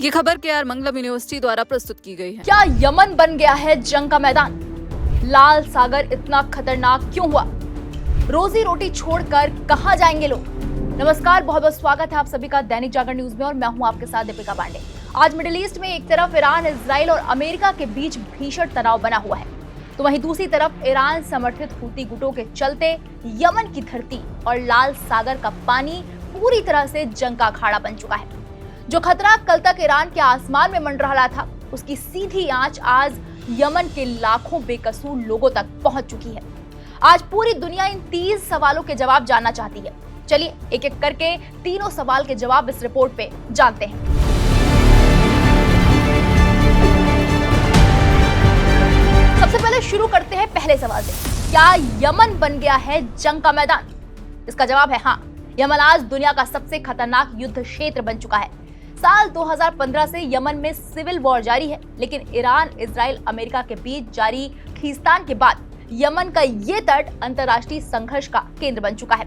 ये खबर KR मंगलम university द्वारा प्रस्तुत की गई है। क्या यमन बन गया है जंग का मैदान? लाल सागर इतना खतरनाक क्यों हुआ? रोजी रोटी छोड़कर कहां जाएंगे लोग? नमस्कार, बहुत बहुत स्वागत है आप सभी का दैनिक जागरण न्यूज में और मैं हूं आपके साथ दीपिका पांडे। आज मिडिल ईस्ट में एक तरफ ईरान, इजराइल और अमेरिका के बीच भीषण तनाव बना हुआ है, तो वहीं दूसरी तरफ ईरान समर्थित हूती गुटों के चलते यमन की धरती और लाल सागर का पानी पूरी तरह से जंग का अखाड़ा बन चुका है। जो खतरा कल तक ईरान के आसमान में मंडरा रहा था, उसकी सीधी आंच आज यमन के लाखों बेकसूर लोगों तक पहुंच चुकी है। आज पूरी दुनिया इन 30 सवालों के जवाब जानना चाहती है। चलिए एक एक करके तीनों सवाल के जवाब इस रिपोर्ट पे जानते हैं। सबसे पहले शुरू करते हैं पहले सवाल से। क्या यमन बन गया है जंग का मैदान? इसका जवाब है हाँ। यमन आज दुनिया का सबसे खतरनाक युद्ध क्षेत्र बन चुका है। साल 2015 से यमन में सिविल वॉर जारी है, लेकिन ईरान, इजराइल, अमेरिका के बीच जारी खींचतान के बाद यमन का ये तट अंतर्राष्ट्रीय संघर्ष का केंद्र बन चुका है।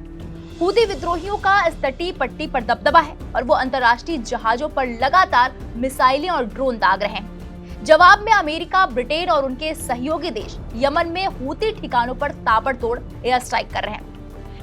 हूती विद्रोहियों का इस तटीय पट्टी पर दबदबा है और वो अंतर्राष्ट्रीय जहाजों पर लगातार मिसाइलें और ड्रोन दाग रहे हैं। जवाब में अमेरिका, ब्रिटेन और उनके सहयोगी देश यमन में हूती ठिकानों पर ताबड़तोड़ एयर स्ट्राइक कर रहे हैं।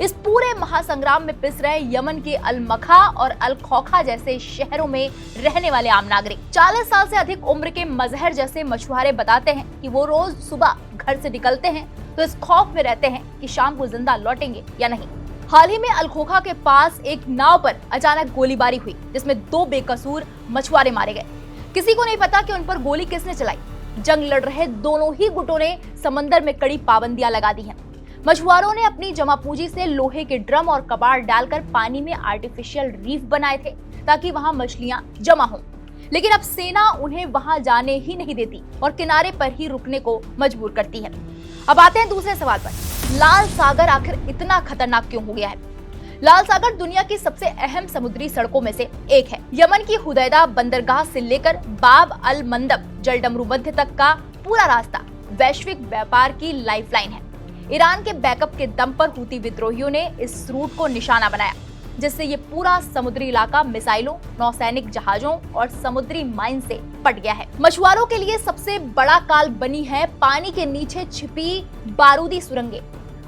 इस पूरे महासंग्राम में पिस रहे यमन के अल मखा और अल खौखा जैसे शहरों में रहने वाले आम नागरिक 40 साल से अधिक उम्र के मजहर जैसे मछुआरे बताते हैं कि वो रोज सुबह घर से निकलते हैं तो इस खौफ में रहते हैं कि शाम को जिंदा लौटेंगे या नहीं। हाल ही में अल खोखा के पास एक नाव पर अचानक गोलीबारी हुई, जिसमें 2 बेकसूर मछुआरे मारे गए। किसी को नहीं पता कि उन पर गोली किसने चलाई। जंग लड़ रहे दोनों ही गुटों ने समंदर में कड़ी पाबंदियां लगा दी हैं। मछुआरों ने अपनी जमा पूंजी से लोहे के ड्रम और कबाड़ डालकर पानी में आर्टिफिशियल रीफ बनाए थे ताकि वहां मछलियां जमा हों, लेकिन अब सेना उन्हें वहां जाने ही नहीं देती और किनारे पर ही रुकने को मजबूर करती है। अब आते हैं दूसरे सवाल पर। लाल सागर आखिर इतना खतरनाक क्यों हो गया है? लाल सागर दुनिया की सबसे अहम समुद्री सड़कों में से एक है। यमन की हुदैदा बंदरगाह से लेकर बाब अल मंदब जलडमरू मध्य तक का पूरा रास्ता वैश्विक व्यापार की लाइफलाइन है। ईरान के बैकअप के दम पर हूती विद्रोहियों ने इस रूट को निशाना बनाया, जिससे ये पूरा समुद्री इलाका मिसाइलों, नौसैनिक जहाजों और समुद्री माइन से पट गया है। मछुआरों के लिए सबसे बड़ा काल बनी है पानी के नीचे छिपी बारूदी सुरंगें।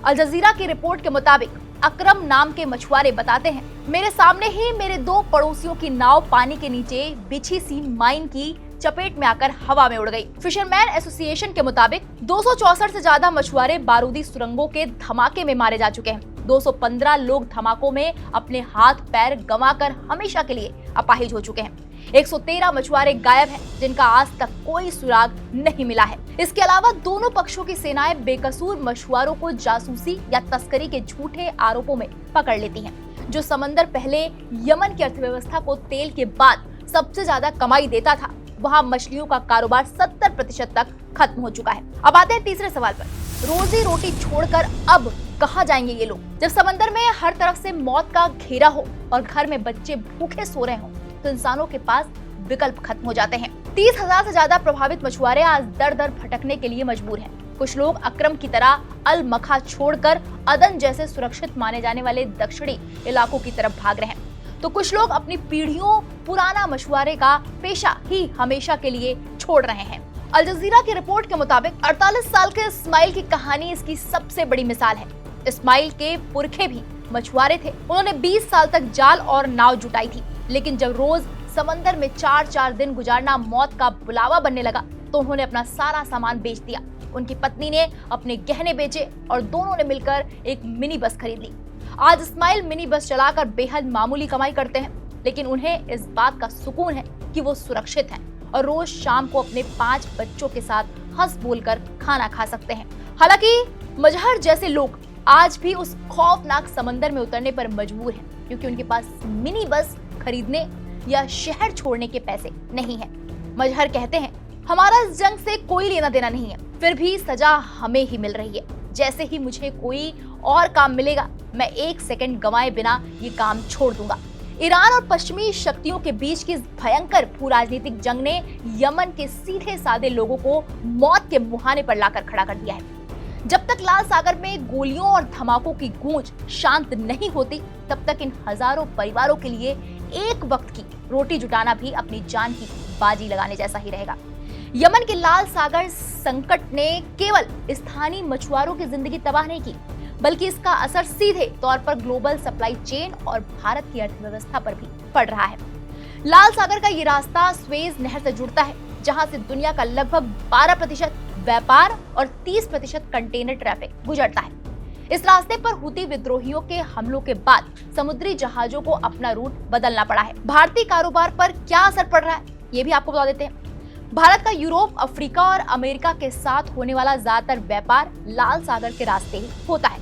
अल जजीरा की रिपोर्ट के मुताबिक अकरम नाम के मछुआरे बताते हैं, मेरे सामने ही मेरे 2 पड़ोसियों की नाव पानी के नीचे बिछी सी माइन की चपेट में आकर हवा में उड़ गई। फिशरमैन एसोसिएशन के मुताबिक 264 से ज्यादा मछुआरे बारूदी सुरंगों के धमाके में मारे जा चुके हैं। 215 लोग धमाकों में अपने हाथ पैर गंवाकर हमेशा के लिए अपाहिज हो चुके हैं। 113 मछुआरे गायब हैं, जिनका आज तक कोई सुराग नहीं मिला है। इसके अलावा दोनों पक्षों की सेनाएं बेकसूर मछुआरों को जासूसी या तस्करी के झूठे आरोपों में पकड़ लेती हैं। जो समंदर पहले यमन की अर्थव्यवस्था को तेल के बाद सबसे ज्यादा कमाई देता था, वहाँ मछलियों का कारोबार 70% तक खत्म हो चुका है। अब आते हैं तीसरे सवाल पर। रोजी रोटी छोड़कर अब कहाँ जाएंगे ये लोग? जब समंदर में हर तरफ से मौत का घेरा हो और घर में बच्चे भूखे सो रहे हो, तो इंसानों के पास विकल्प खत्म हो जाते हैं। 30,000 से ज्यादा प्रभावित मछुआरे आज दर दर भटकने के लिए मजबूर हैं। कुछ लोग अकरम की तरह अल मखा छोड़कर अदन जैसे सुरक्षित माने जाने वाले दक्षिणी इलाकों की तरफ भाग रहे हैं, तो कुछ लोग अपनी पीढ़ियों पुराना मछुआरे का पेशा ही हमेशा के लिए छोड़ रहे हैं। अल जजीरा की रिपोर्ट के मुताबिक 48 साल के इस्माइल की कहानी इसकी सबसे बड़ी मिसाल है। इस्माइल के पुरखे भी मछुआरे थे। उन्होंने 20 साल तक जाल और नाव जुटाई थी, लेकिन जब रोज समंदर में 4-4 दिन गुजारना मौत का बुलावा बनने लगा, तो उन्होंने अपना सारा सामान बेच दिया। उनकी पत्नी ने अपने गहने बेचे और दोनों ने मिलकर एक मिनी बस खरीद ली। आज इस्माइल मिनी बस चलाकर बेहद मामूली कमाई करते हैं, लेकिन उन्हें इस बात का सुकून है कि वो सुरक्षित हैं और रोज शाम को अपने 5 बच्चों के साथ हंस बोलकर खाना खा सकते हैं। हालांकि मजहर जैसे लोग आज भी उस खौफनाक समंदर में उतरने पर मजबूर हैं, क्योंकि उनके पास मिनी बस खरीदने या शहर छोड़ने के पैसे नहीं है। मजहर कहते हैं, हमारा इस जंग से कोई लेना देना नहीं है, फिर भी सजा हमें ही मिल रही है। जैसे ही मुझे कोई और काम मिलेगा, मैं 1 सेकंड गंवाए बिना ये काम छोड़ दूंगा। ईरान और पश्चिमी शक्तियों के बीच की इस भयंकर भू-राजनीतिक जंग ने यमन के सीधे साधे लोगों को मौत के मुहाने पर लाकर खड़ा कर दिया है। जब तक लाल सागर में गोलियों और धमाकों की गूंज शांत नहीं होती, तब तक इन हजारों परिवारों के लिए एक वक्त की रोटी जुटाना भी अपनी जान की बाजी लगाने जैसा ही रहेगा। यमन के लाल सागर संकट ने केवल स्थानीय मछुआरों की जिंदगी तबाह नहीं की, बल्कि इसका असर सीधे तौर पर ग्लोबल सप्लाई चेन और भारत की अर्थव्यवस्था पर भी पड़ रहा है। लाल सागर का ये रास्ता स्वेज नहर से जुड़ता है, जहां से दुनिया का लगभग 12% व्यापार और 30% कंटेनर ट्रैफिक गुजरता है। इस रास्ते पर हुती विद्रोहियों के हमलों के बाद समुद्री जहाजों को अपना रूट बदलना पड़ा है। भारतीय कारोबार पर क्या असर पड़ रहा है, ये भी आपको बता देते हैं। भारत का यूरोप, अफ्रीका और अमेरिका के साथ होने वाला ज्यादातर व्यापार लाल सागर के रास्ते ही होता है।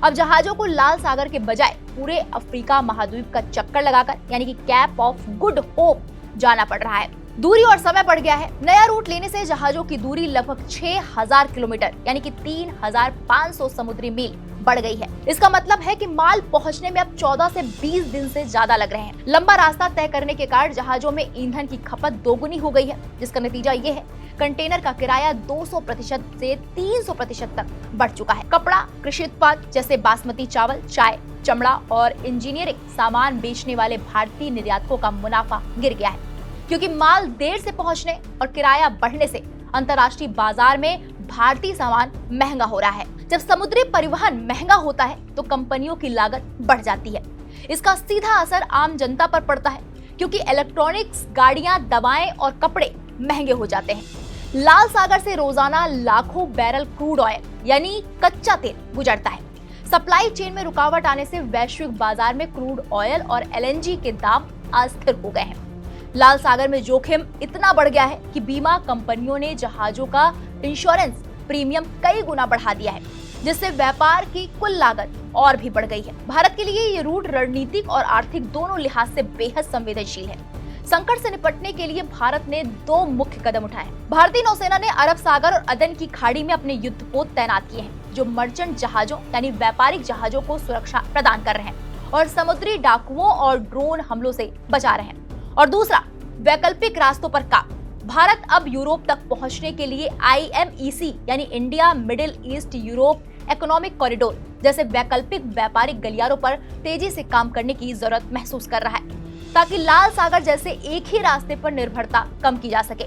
अब जहाजों को लाल सागर के बजाय पूरे अफ्रीका महाद्वीप का चक्कर लगाकर यानी कि कैप ऑफ गुड होप जाना पड़ रहा है। दूरी और समय बढ़ गया है। नया रूट लेने से जहाजों की दूरी लगभग 6000 किलोमीटर यानी कि 3500 समुद्री मील बढ़ गई है। इसका मतलब है कि माल पहुंचने में अब 14 से 20 दिन से ज्यादा लग रहे हैं। लंबा रास्ता तय करने के कारण जहाजों में ईंधन की खपत दोगुनी हो गई है, जिसका नतीजा ये है कंटेनर का किराया 200% से 300% तक बढ़ चुका है। कपड़ा, कृषि उत्पाद जैसे बासमती चावल, चाय, चमड़ा और इंजीनियरिंग सामान बेचने वाले भारतीय निर्यातकों का मुनाफा गिर गया है, क्योंकि माल देर से पहुंचने और किराया बढ़ने से अंतर्राष्ट्रीय बाजार में भारतीय सामान महंगा हो रहा है। जब समुद्री परिवहन महंगा होता है तो कंपनियों की लागत बढ़ जाती है। इसका सीधा असर आम जनता पर पड़ता है, क्योंकि इलेक्ट्रॉनिक्स, गाड़ियां, दवाएं और कपड़े महंगे हो जाते हैं। लाल सागर से रोजाना लाखों बैरल क्रूड ऑयल यानी कच्चा तेल गुजरता है। सप्लाई चेन में रुकावट आने से वैश्विक बाजार में क्रूड ऑयल और एलएनजी के दाम अस्थिर हो गए हैं। लाल सागर में जोखिम इतना बढ़ गया है कि बीमा कंपनियों ने जहाजों का इंश्योरेंस प्रीमियम कई गुना बढ़ा दिया है, जिससे व्यापार की कुल लागत और भी बढ़ गई है। भारत के लिए ये रूट रणनीतिक और आर्थिक दोनों लिहाज से बेहद संवेदनशील है। संकट से निपटने के लिए भारत ने 2 मुख्य कदम उठाए। भारतीय नौसेना ने अरब सागर और अदन की खाड़ी में अपने युद्धपोत तैनात किए हैं, जो मर्चेंट जहाजों यानी व्यापारिक जहाजों को सुरक्षा प्रदान कर रहे हैं और समुद्री डाकुओं और ड्रोन हमलों से बचा रहे हैं। और दूसरा, वैकल्पिक रास्तों पर काम। भारत अब यूरोप तक पहुंचने के लिए IMEC यानी India middle east Europe economic corridor जैसे वैकल्पिक व्यापारिक गलियारों पर तेजी से काम करने की जरूरत महसूस कर रहा है, ताकि लाल सागर जैसे एक ही रास्ते पर निर्भरता कम की जा सके।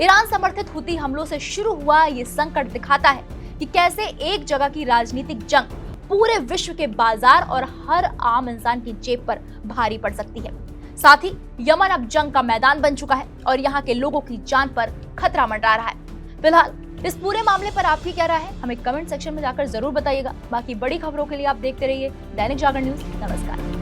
ईरान समर्थित हुती हमलों से शुरू हुआ ये संकट दिखाता है कि कैसे एक जगह की राजनीतिक जंग पूरे विश्व के बाजार और हर आम इंसान की जेब पर भारी पड़ सकती है। साथ ही यमन अब जंग का मैदान बन चुका है और यहाँ के लोगों की जान पर खतरा मंडरा रहा है। फिलहाल इस पूरे मामले पर आपकी क्या राय है, हमें कमेंट सेक्शन में जाकर जरूर बताइएगा। बाकी बड़ी खबरों के लिए आप देखते रहिए दैनिक जागरण न्यूज। नमस्कार।